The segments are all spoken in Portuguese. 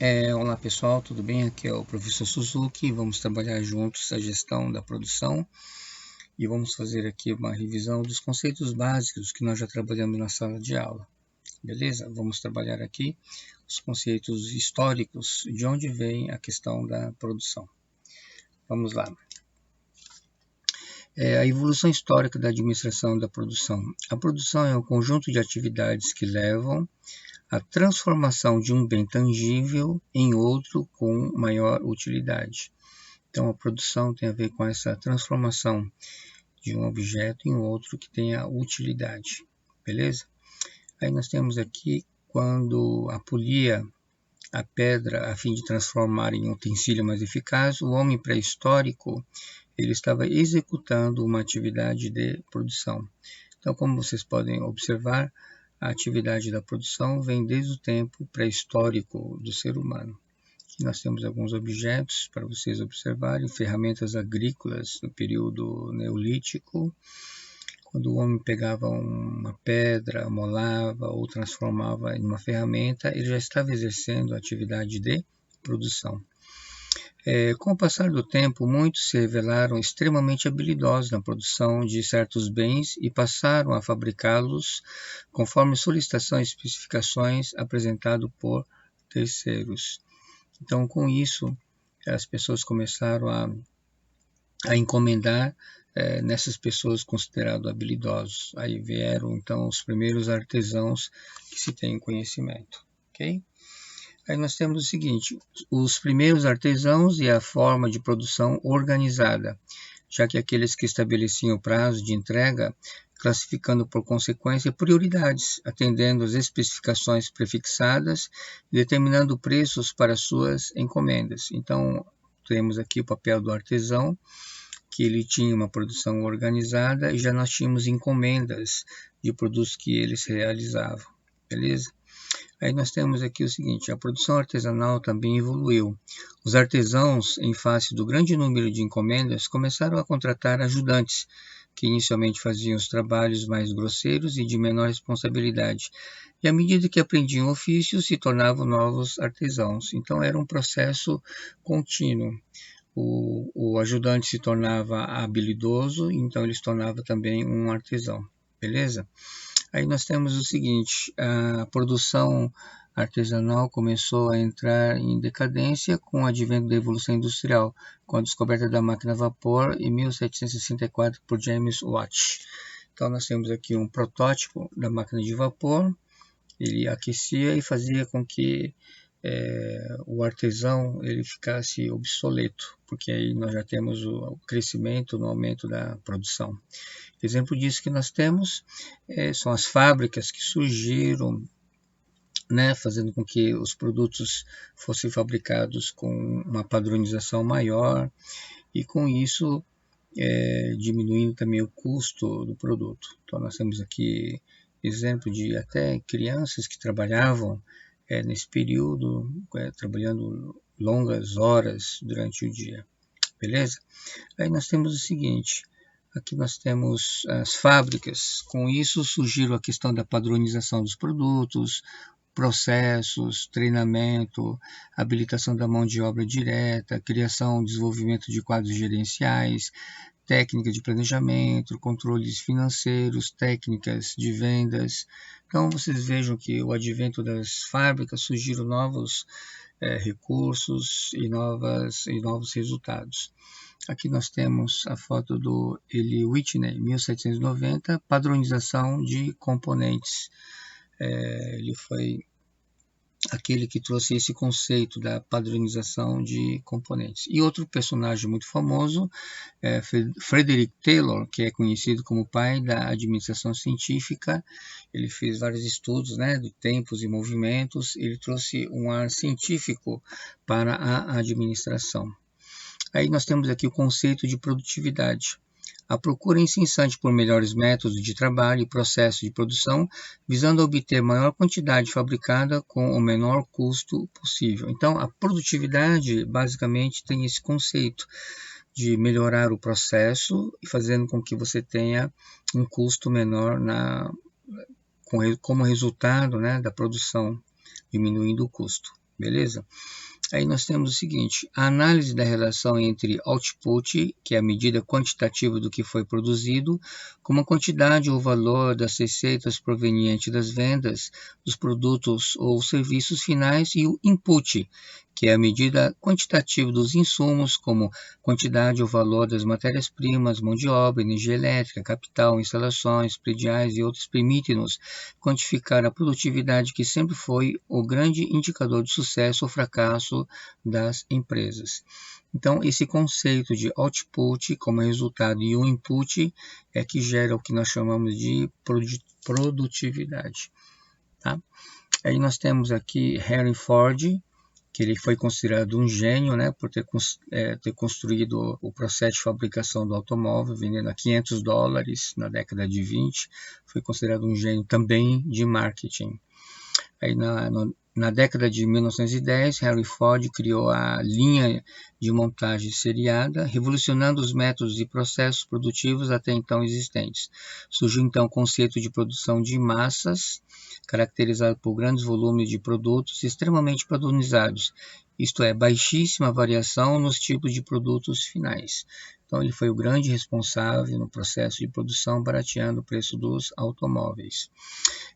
Olá pessoal, tudo bem? Aqui é o professor Suzuki. Vamos trabalhar juntos a gestão da produção e vamos fazer aqui uma revisão dos conceitos básicos que nós já trabalhamos na sala de aula. Beleza? Vamos trabalhar aqui os conceitos históricos de onde vem a questão da produção. Vamos lá. A evolução histórica da administração da produção. A produção é um conjunto de atividades que levam a transformação de um bem tangível em outro com maior utilidade. Então, a produção tem a ver com essa transformação de um objeto em outro que tenha utilidade, beleza? Aí nós temos aqui quando a polia a pedra a fim de transformar em um utensílio mais eficaz, o homem pré-histórico ele estava executando uma atividade de produção. Então, como vocês podem observar, a atividade da produção vem desde o tempo pré-histórico do ser humano. Aqui nós temos alguns objetos para vocês observarem, ferramentas agrícolas no período neolítico, quando o homem pegava uma pedra, amolava ou transformava em uma ferramenta, ele já estava exercendo a atividade de produção. Com o passar do tempo, muitos se revelaram extremamente habilidosos na produção de certos bens e passaram a fabricá-los conforme solicitações e especificações apresentadas por terceiros. Então, com isso, as pessoas começaram a encomendar nessas pessoas consideradas habilidosos. Aí vieram, então, os primeiros artesãos que se tem conhecimento, ok? Aí nós temos o seguinte, os primeiros artesãos e a forma de produção organizada, já que aqueles que estabeleciam o prazo de entrega, classificando por consequência prioridades, atendendo às especificações prefixadas e determinando preços para suas encomendas. Então, temos aqui o papel do artesão, que ele tinha uma produção organizada e já nós tínhamos encomendas de produtos que eles realizavam, beleza? Aí nós temos aqui o seguinte, a produção artesanal também evoluiu. Os artesãos, em face do grande número de encomendas, começaram a contratar ajudantes, que inicialmente faziam os trabalhos mais grosseiros e de menor responsabilidade. E à medida que aprendiam o ofício, se tornavam novos artesãos. Então era um processo contínuo. O ajudante se tornava habilidoso, então ele se tornava também um artesão, beleza? Aí nós temos o seguinte, a produção artesanal começou a entrar em decadência com o advento da Evolução Industrial, com a descoberta da máquina a vapor em 1764 por James Watt. Então nós temos aqui um protótipo da máquina de vapor, ele aquecia e fazia com que o artesão ele ficasse obsoleto, porque aí nós já temos o crescimento no aumento da produção. Exemplo disso que nós temos são as fábricas que surgiram, né, fazendo com que os produtos fossem fabricados com uma padronização maior e com isso diminuindo também o custo do produto. Então nós temos aqui exemplo de até crianças que trabalhavam nesse período, trabalhando longas horas durante o dia, beleza? Aí nós temos o seguinte, aqui nós temos as fábricas, com isso surgiu a questão da padronização dos produtos, processos, treinamento, habilitação da mão de obra direta, criação e desenvolvimento de quadros gerenciais, técnica de planejamento, controles financeiros, técnicas de vendas. Então vocês vejam que o advento das fábricas surgiram novos recursos e novos resultados. Aqui nós temos a foto do Eli Whitney, 1790, padronização de componentes. Ele foi aquele que trouxe esse conceito da padronização de componentes. E outro personagem muito famoso é Frederick Taylor, que é conhecido como pai da administração científica. Ele fez vários estudos, né, de tempos e movimentos. Ele trouxe um ar científico para a administração. Aí nós temos aqui o conceito de produtividade. A procura incessante por melhores métodos de trabalho e processo de produção, visando obter maior quantidade fabricada com o menor custo possível. Então, a produtividade basicamente tem esse conceito de melhorar o processo e fazendo com que você tenha um custo menor como resultado, né, da produção, diminuindo o custo. beleza? Aí nós temos o seguinte, a análise da relação entre output, que é a medida quantitativa do que foi produzido, com a quantidade ou valor das receitas provenientes das vendas dos produtos ou serviços finais, e o input, que é a medida quantitativa dos insumos, como quantidade ou valor das matérias-primas, mão de obra, energia elétrica, capital, instalações, prediais e outros, permite-nos quantificar a produtividade, que sempre foi o grande indicador de sucesso ou fracasso das empresas. Então, esse conceito de output como resultado e o input é que gera o que nós chamamos de produtividade. Tá? Aí nós temos aqui Henry Ford, que ele foi considerado um gênio, né, por ter construído o processo de fabricação do automóvel, vendendo a $500 na década de 20, foi considerado um gênio também de marketing. Aí na década de 1910, Henry Ford criou a linha de montagem seriada, revolucionando os métodos e processos produtivos até então existentes. Surgiu então o conceito de produção de massas, caracterizado por grandes volumes de produtos extremamente padronizados, isto é, baixíssima variação nos tipos de produtos finais. Então, ele foi o grande responsável no processo de produção, barateando o preço dos automóveis.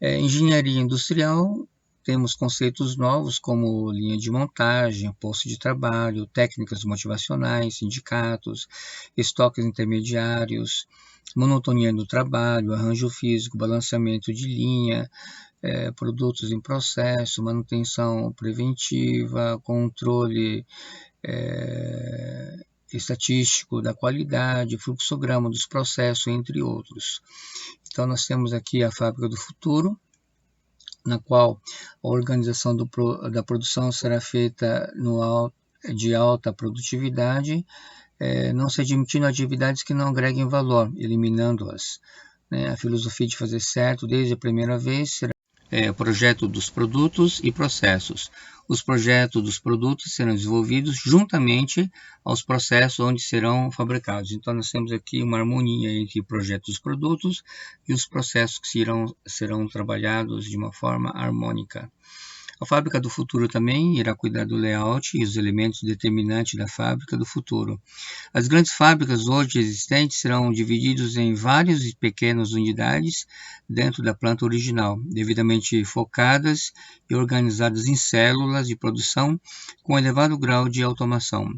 Engenharia industrial, temos conceitos novos como linha de montagem, posto de trabalho, técnicas motivacionais, sindicatos, estoques intermediários, monotonia do trabalho, arranjo físico, balanceamento de linha, produtos em processo, manutenção preventiva, controle estatístico da qualidade, fluxograma dos processos, entre outros. Então, nós temos aqui a fábrica do futuro, na qual a organização da produção será feita de alta produtividade, não se admitindo atividades que não agreguem valor, eliminando-as. A filosofia de fazer certo desde a primeira vez será projeto dos produtos e processos. Os projetos dos produtos serão desenvolvidos juntamente aos processos onde serão fabricados. Então, nós temos aqui uma harmonia entre o projeto dos produtos e os processos que serão trabalhados de uma forma harmônica. A fábrica do futuro também irá cuidar do layout e os elementos determinantes da fábrica do futuro. As grandes fábricas hoje existentes serão divididas em várias e pequenas unidades dentro da planta original, devidamente focadas e organizadas em células de produção com elevado grau de automação.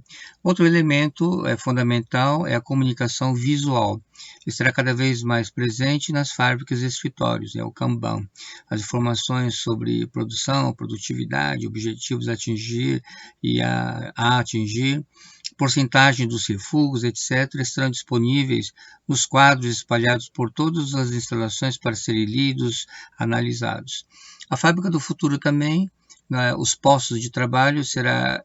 Outro elemento fundamental é a comunicação visual. Estará cada vez mais presente nas fábricas e escritórios, o Kanban. As informações sobre produção, produtividade, objetivos a atingir e a atingir, porcentagem dos refugos, etc., estarão disponíveis nos quadros espalhados por todas as instalações para serem lidos, analisados. A fábrica do futuro também, os postos de trabalho será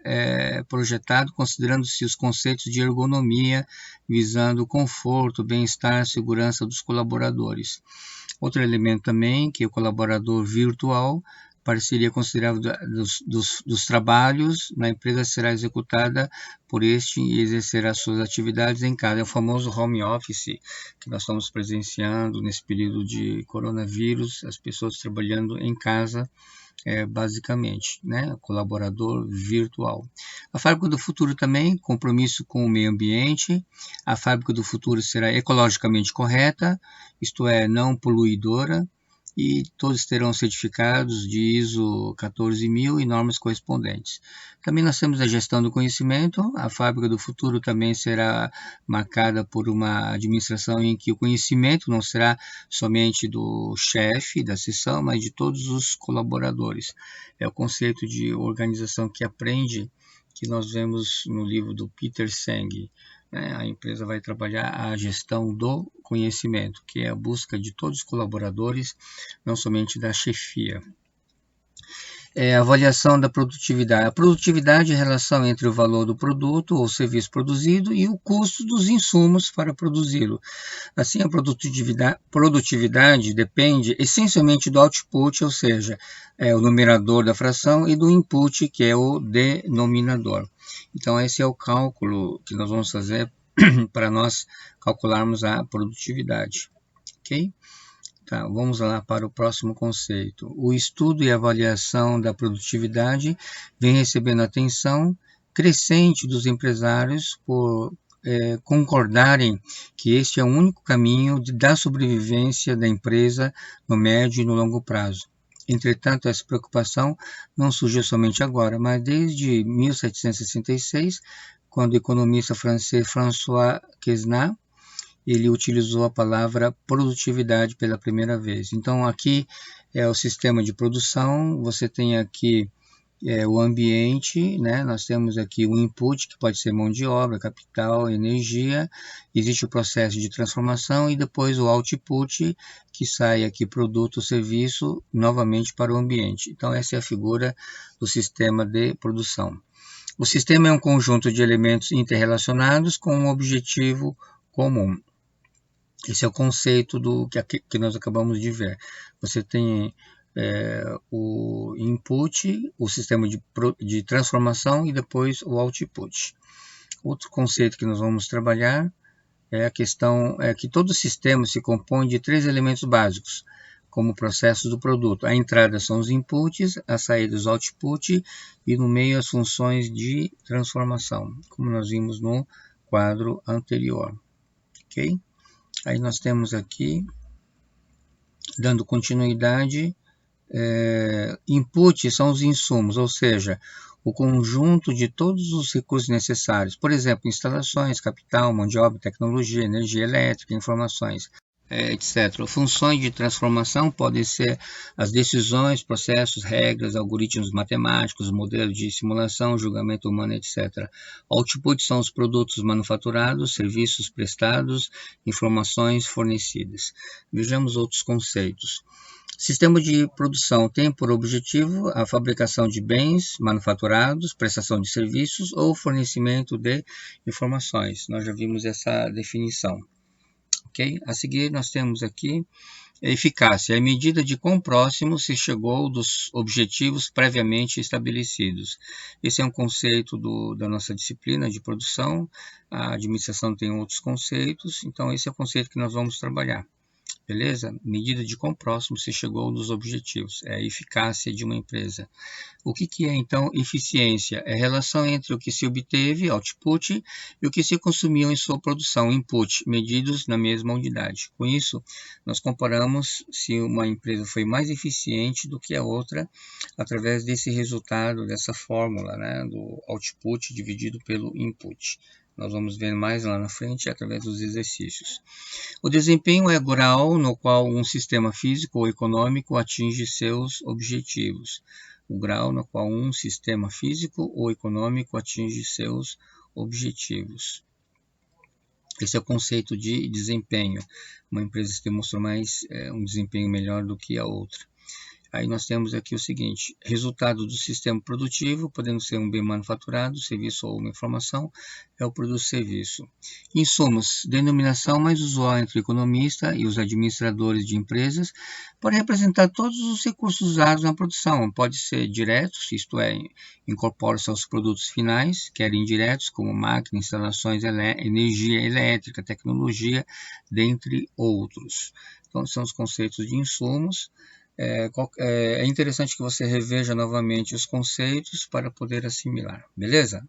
projetado considerando-se os conceitos de ergonomia, visando conforto, bem-estar, segurança dos colaboradores. Outro elemento também, que é o colaborador virtual, parceria considerável dos trabalhos na empresa será executada por este e exercerá suas atividades em casa. É o famoso home office que nós estamos presenciando nesse período de coronavírus, as pessoas trabalhando em casa, basicamente, colaborador virtual. A fábrica do futuro também, compromisso com o meio ambiente. A fábrica do futuro será ecologicamente correta, isto é, não poluidora, e todos terão certificados de ISO 14000 e normas correspondentes. Também nós temos a gestão do conhecimento. A fábrica do futuro também será marcada por uma administração em que o conhecimento não será somente do chefe da seção, mas de todos os colaboradores. É o conceito de organização que aprende, que nós vemos no livro do Peter Senge. A empresa vai trabalhar a gestão do conhecimento, que é a busca de todos os colaboradores, não somente da chefia. A avaliação da produtividade. A produtividade é a relação entre o valor do produto ou serviço produzido e o custo dos insumos para produzi-lo. Assim, a produtividade depende essencialmente do output, ou seja, o numerador da fração, e do input, que é o denominador. Então, esse é o cálculo que nós vamos fazer para nós calcularmos a produtividade. Ok? Tá, vamos lá para o próximo conceito. O estudo e avaliação da produtividade vem recebendo atenção crescente dos empresários por concordarem que este é o único caminho da sobrevivência da empresa no médio e no longo prazo. Entretanto, essa preocupação não surgiu somente agora, mas desde 1766, quando o economista francês François Quesnay ele utilizou a palavra produtividade pela primeira vez. Então, aqui é o sistema de produção, você tem aqui o ambiente, né? Nós temos aqui o input, que pode ser mão de obra, capital, energia, existe o processo de transformação e depois o output, que sai aqui produto ou serviço novamente para o ambiente. Então, essa é a figura do sistema de produção. O sistema é um conjunto de elementos interrelacionados com um objetivo comum. Esse é o conceito que nós acabamos de ver. Você tem o input, o sistema de transformação e depois o output. Outro conceito que nós vamos trabalhar é a questão que todo sistema se compõe de 3 elementos básicos, como processos do produto. A entrada são os inputs, a saída os outputs e no meio as funções de transformação, como nós vimos no quadro anterior. Ok? Aí nós temos aqui, dando continuidade, input são os insumos, ou seja, o conjunto de todos os recursos necessários, por exemplo, instalações, capital, mão de obra, tecnologia, energia elétrica, informações, etc. Funções de transformação podem ser as decisões, processos, regras, algoritmos matemáticos, modelos de simulação, julgamento humano, etc. Output são os produtos manufaturados, serviços prestados, informações fornecidas. Vejamos outros conceitos. Sistema de produção tem por objetivo a fabricação de bens manufaturados, prestação de serviços ou fornecimento de informações. Nós já vimos essa definição. Okay? A seguir, nós temos aqui a eficácia, a medida de quão próximo se chegou dos objetivos previamente estabelecidos. Esse é um conceito da nossa disciplina de produção, a administração tem outros conceitos, então esse é o conceito que nós vamos trabalhar. Beleza? Medida de quão próximo se chegou dos objetivos, é a eficácia de uma empresa. O que é, então, eficiência? É a relação entre o que se obteve, output, e o que se consumiu em sua produção, input, medidos na mesma unidade. Com isso, nós comparamos se uma empresa foi mais eficiente do que a outra, através desse resultado, dessa fórmula, né, do output dividido pelo input. Nós vamos ver mais lá na frente através dos exercícios. O desempenho é o grau no qual um sistema físico ou econômico atinge seus objetivos. O grau no qual um sistema físico ou econômico atinge seus objetivos. Esse é o conceito de desempenho. Uma empresa se demonstrou um desempenho melhor do que a outra. Aí nós temos aqui o seguinte, resultado do sistema produtivo, podendo ser um bem manufaturado, serviço ou uma informação, é o produto-serviço. Insumos, denominação mais usual entre o economista e os administradores de empresas, pode representar todos os recursos usados na produção, pode ser diretos, isto é, incorpora-se aos produtos finais, quer indiretos, como máquina, instalações, energia elétrica, tecnologia, dentre outros. Então, são os conceitos de insumos. É interessante que você reveja novamente os conceitos para poder assimilar, beleza?